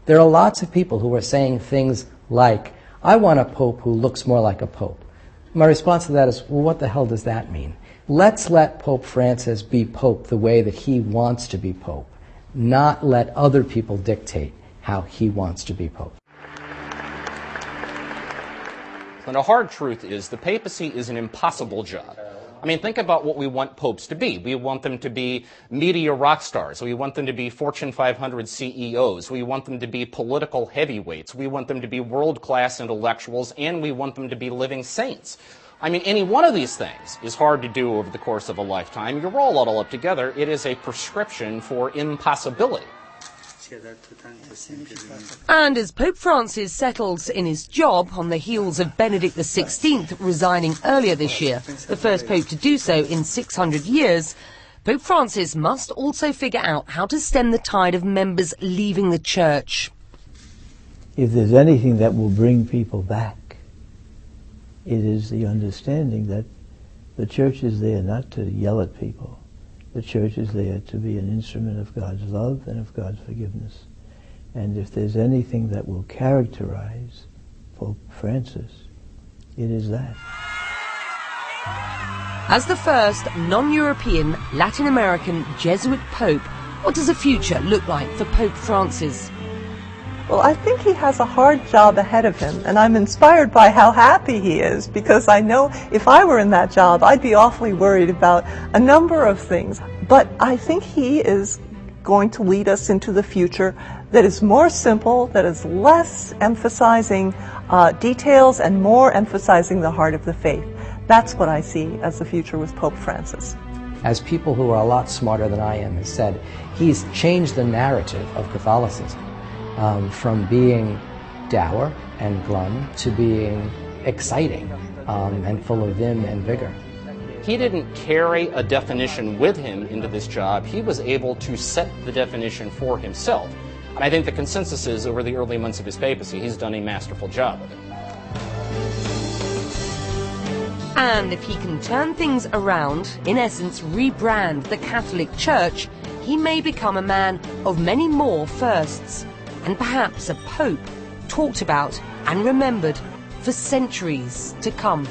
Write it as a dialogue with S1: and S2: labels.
S1: There are lots of people who are saying things like, I want a pope who looks more like a pope. My response to that is, well, what the hell does that mean? Let's let Pope Francis be pope the way that he wants to be pope, not let other people dictate how he wants to be pope.
S2: And the hard truth is the papacy is an impossible job. I mean, think about what we want popes to be. We want them to be media rock stars. We want them to be Fortune 500 CEOs. We want them to be political heavyweights. We want them to be world-class intellectuals, and we want them to be living saints. I mean, any one of these things is hard to do over the course of a lifetime. You roll it all up together, it is a prescription for impossibility.
S3: And as Pope Francis settles in his job on the heels of Benedict XVI resigning earlier this year, the first pope to do so in 600 years, Pope Francis must also figure out how to stem the tide of members leaving the church.
S4: If there's anything that will bring people back, it is the understanding that the church is there not to yell at people. The church is there to be an instrument of God's love and of God's forgiveness. And if there's anything that will characterize Pope Francis, it is that.
S3: As the first non-European, Latin American Jesuit Pope, what does the future look like for Pope Francis?
S5: Well, I think he has a hard job ahead of him, and I'm inspired by how happy he is, because I know if I were in that job, I'd be awfully worried about a number of things. But I think he is going to lead us into the future that is more simple, that is less emphasizing details and more emphasizing the heart of the faith. That's what I see as the future with Pope Francis.
S1: As people who are a lot smarter than I am have said, he's changed the narrative of Catholicism. From being dour and glum to being exciting and full of vim and vigor.
S2: He didn't carry a definition with him into this job. He was able to set the definition for himself. And I think the consensus is, over the early months of his papacy, he's done a masterful job of it.
S3: And if he can turn things around, in essence rebrand the Catholic Church, he may become a man of many more firsts. And perhaps a pope talked about and remembered for centuries to come.